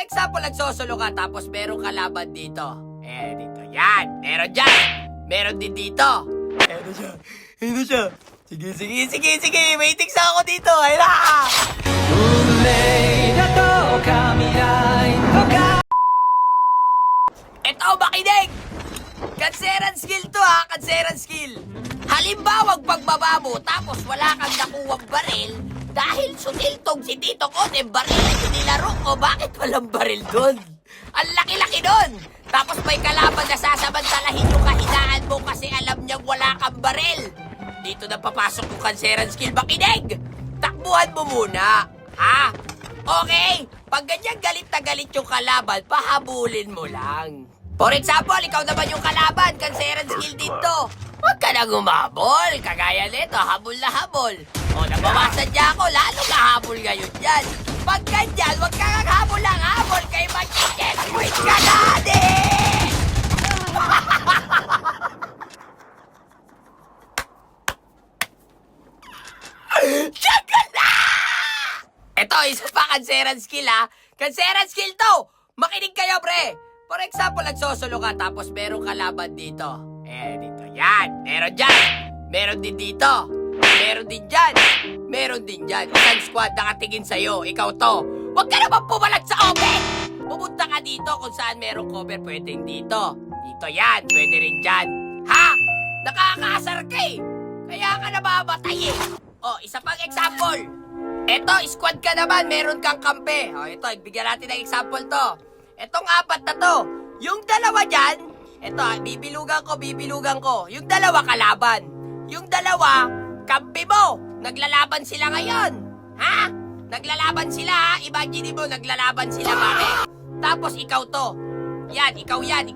example, nagsosolo ka tapos meron kalaban dito. Dito. Yan. Meron dyan. Meron din dito. Eto siya. Eto siya. Sige. Waiting sa ako dito. Ayun na. Eto, makinig. Kanseran skill to ha. Kanseran skill. Halimbawa, pagbaba mo tapos wala kang nakuwang baril dahil sutiltong si Tito Kote, baril na yung nilaro ko. Bakit walang baril doon? Ang laki-laki doon. Tapos may kalaban na sasamantalahin yung kahinaan mo kasi alam niyang wala kang baril. Dito na papasok yung kanseran skill. Makinig! Takbuhan mo muna. Ha? Okay? Pag ganyan galit na galit yung kalaban, pahabulin mo lang. For example, ikaw naman yung kalaban, kanseran skill dito. Huwag ka nang umabol. Kagaya nito, habol na habol. O, nabawasan niya ako, lalo kahabol ngayon dyan. Pag ganyan, huwag ka kang habol lang habol kay mag-checkpoint ka na, Tsaka na! Ito, isa pa kanseran skill ha. Kanseran skill to! Makinig kayo, pre! For example, nagsosolo ka tapos meron kalaban dito. Dito. Yan. Meron dyan. Meron din dito. Meron din dyan. Meron din dyan. Isang squad nakatingin sa'yo. Ikaw to. Huwag ka naman pumalag sa open! Pumunta ka dito kung saan merong cover. Pwedeng dito. Dito yan. Pwede rin dyan. Ha? Nakakaasar ka eh. Kaya ka namamatay eh. O, isa pang example. Eto, squad ka naman. Meron kang kampe. O, ito. Bigyan natin ng example to. Etong apat na to. Yung dalawa dyan, eto, bibilugan ko. Yung dalawa kalaban. Yung dalawa, kampi mo. Naglalaban sila ngayon. Ha? Naglalaban sila ha? Imagine mo, naglalaban sila pare. Tapos ikaw to. Yan, ikaw yan.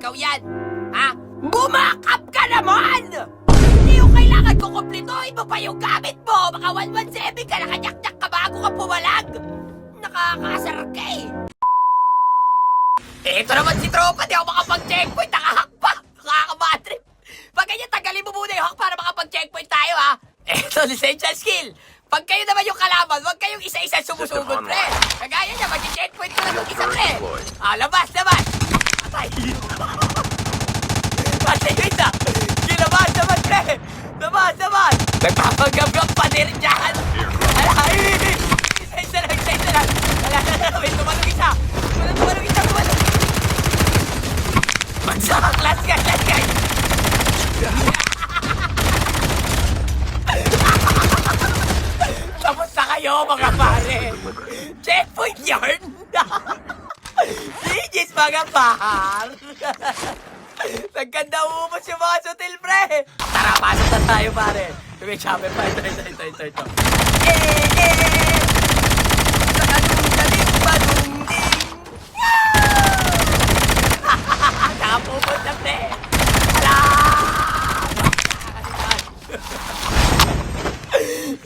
Ha? Bumakap ka naman! Hindi yung kailangan ko kumplituhin mo pa yung gamit mo. Baka 117 ka, nakadyak-dyak ka bago ka pumalag. Nakakasar ka eh. Ito naman si Tropa, di ako makapag-checkpoint, nakahak pa, nakakabatrip. Pag ganyan, tagalin mo muna yung hack para makapag-checkpoint tayo, ha? Ito, essential skill. Pag kayo naman yung kalaban, huwag kayong isa-isa sumusugod, pre. Kagaya niya, mag-checkpoint ko na yung isa, pre. Labas. Patay. Patay yun na. Labas naman, pre. Labas. Nagpapagab-gab pa din dyan. Isa lang. Wait, tumalong isa. Bagsak! Last guy! Tapos na kayo, mga pare! Checkpoint yarn! Digis, mga par! Nagkanda umubos yung mga sutil, pre! Tara, pasok na tayo, pare! May chopper pa. Ito. Nakapupunta, pre!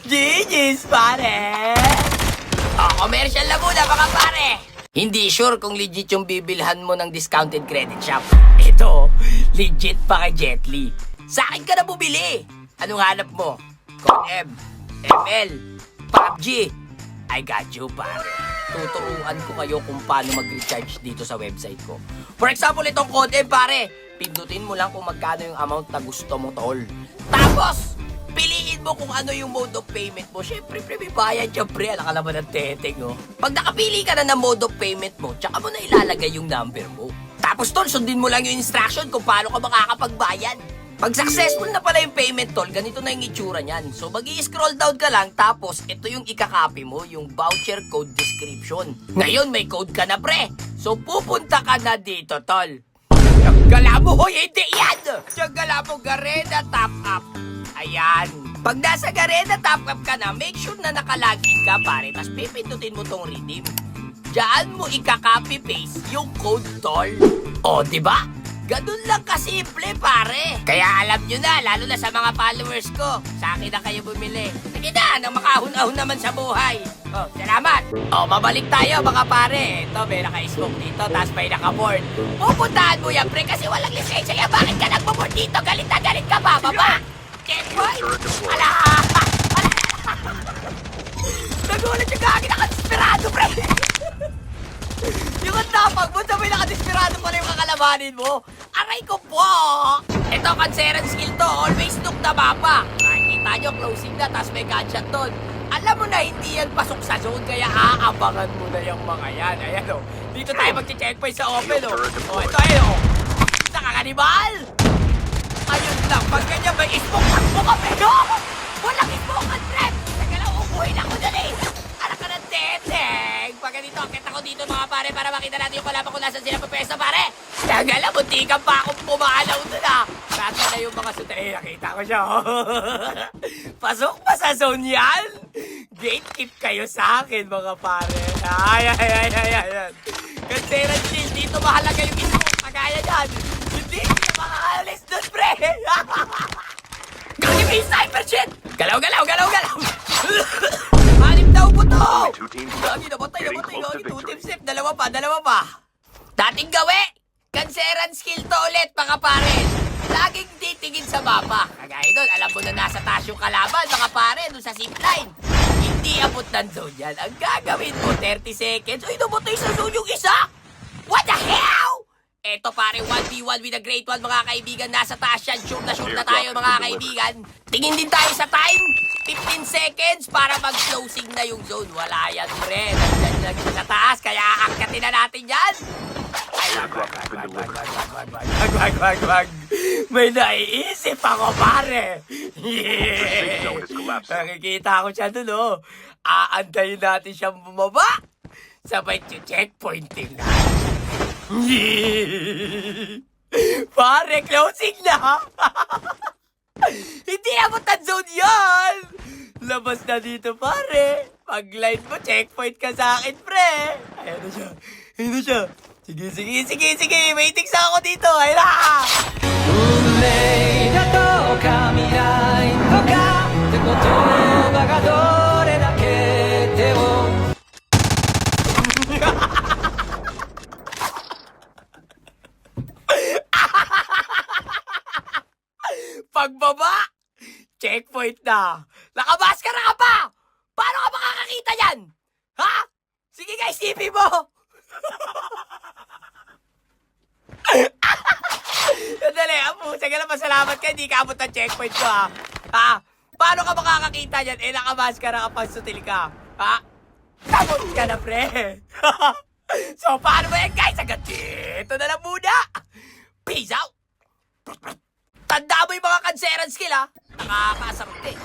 GG's, pare! Commercial na muna, mga pare! Hindi sure kung legit yung bibilhan mo ng discounted credit shop. Ito, legit pa kay Jetly. Sa akin ka na bumili. Anong hanap mo? Code M, ML, PUBG. I got you, pare. Tuturuan ko kayo kung paano mag-recharge dito sa website ko. For example, itong Code M, pare. Pindutin mo lang kung magkano yung amount na gusto mo, tol. Tapos, piliin mo kung ano yung mode of payment mo. Siyempre, pre, may bayad dyan, pre. Alam ka naman ng teteng, oh. Pag nakapili ka na ng mode of payment mo, tsaka mo na ilalagay yung number mo. Tapos, tol, sundin mo lang yung instruction kung paano ka makakapagbayad. Pag successful na pala yung payment, tol, ganito na yung itsura niyan. So, mag-i-scroll down ka lang, tapos ito yung ikakopy mo, yung voucher code description. Ngayon, may code ka na, pre. So, pupunta ka na dito, tol. Tiyagala mo, hindi yan! Tiyagala mo, Garena Top Up. Ayan. Pag nasa Garena Top Up ka na, make sure na nakalagin ka, pare. Tapos pipindutin mo tong redeem. Diyan mo ikaka-copy-paste yung code, tol. O, diba? Ganun lang kasimple, pare. Kaya alam nyo na, lalo na sa mga followers ko, sa akin na kayo bumili. Sige na, nang makahun-ahon naman sa buhay. Oh, salamat. Oh, mabalik tayo, mga pare. Ito, may naka-smoke dito, tapos may naka-board. Pupuntahan mo yan, pre, kasi walang lisensya yan. Bakit ka nagbo-board dito? Galit na galit ka ba, baba? Checkpoint? Ala! Nagulat yung gagi na konspirado, pre. naman tapag mo? Sabay nakadesperado pala yung kakalabanin mo. Aray ko po! Ito, kanseran skill to. Always look na mapa. Nakikita nyo, closing na, tapos may gunshot doon. Alam mo na hindi yan pasok sa zone, kaya aabangan mo na yung mga yan. Ayan o. Dito tayo mag-checkpoint sa open o. O, ito ayun o. Nakakanibal! Ayun lang, pag ganyan may smoke, takbo ka pero! Walang smoke at trap! Teka lang, ubuhin ako dali! Anak ka ng teteng! Pag ganito, akit ako dito mga pare para makita natin yung kalaban kung nasan sila papesa pare! Teka lang, munti ka pa akong pumalaw doon ah! Nasa na yung mga suta. Eh, nakita ko siya oh! Pasok pa sa zone yan! Gatekeep kayo sa akin mga pare! Ay! Kanseran shield, dito mahalaga yung smoke! Kagaya dyan! Hindi ka makakalis doon, pre! Gawin mo yung sniper shit! Galaw! Hanip daw po to! Gagi, namatay. Gagi, 2 teams left. Dalawa pa. Dating gawi! Kanseran skill to ulit, mga pare! Laging titingin sa mapa. Kagaya doon, alam mo na nasa taas yung kalaban, mga pare, doon sa zipline. Hindi abot ng zone yan. Ang gagawin mo, 30 seconds. Uy, namatay sa zone yung isa! What the hell? Eto pare, 1v1 with a great one mga kaibigan. Nasa taas yan. Sure na tayo mga kaibigan. Tingin din tayo sa time. 15 seconds para mag-closing na yung zone. Wala yan, pre. Nandiyan lang sa taas. Kaya angkatin na natin yan. Ay, wag. May naiisip ako, pare. Yeah. Nakikita ko siya dun, oh. Aantayin natin siyang bumaba. Sabay checkpointing na. Pare, closing na! Hindi abot ang zone yan! Labas na dito, pare! Pag-line mo, checkpoint ka sa akin, pre! Ayan na siya. Sige. Waiting sa ako dito. Ayun na! 運命だとか未来とかって言葉がどれだけ手を Pagbaba, checkpoint na. Nakamaskara ka pa! Paano ka makakakita yan? Ha? Sige guys, isipin mo! Sandali, pusa ka lang, pasalamat ka, hindi ka abot ng checkpoint ko ha. Ha? Paano ka makakakita yan? Eh, nakamaskara ka pa, sutil ka. Ha? Sabot ka na, pre. So, paano ba yan guys? Hanggang dito na lang muna. Peace out. Tanda mo yung mga kanseran skill ha. Nakakasarap eh.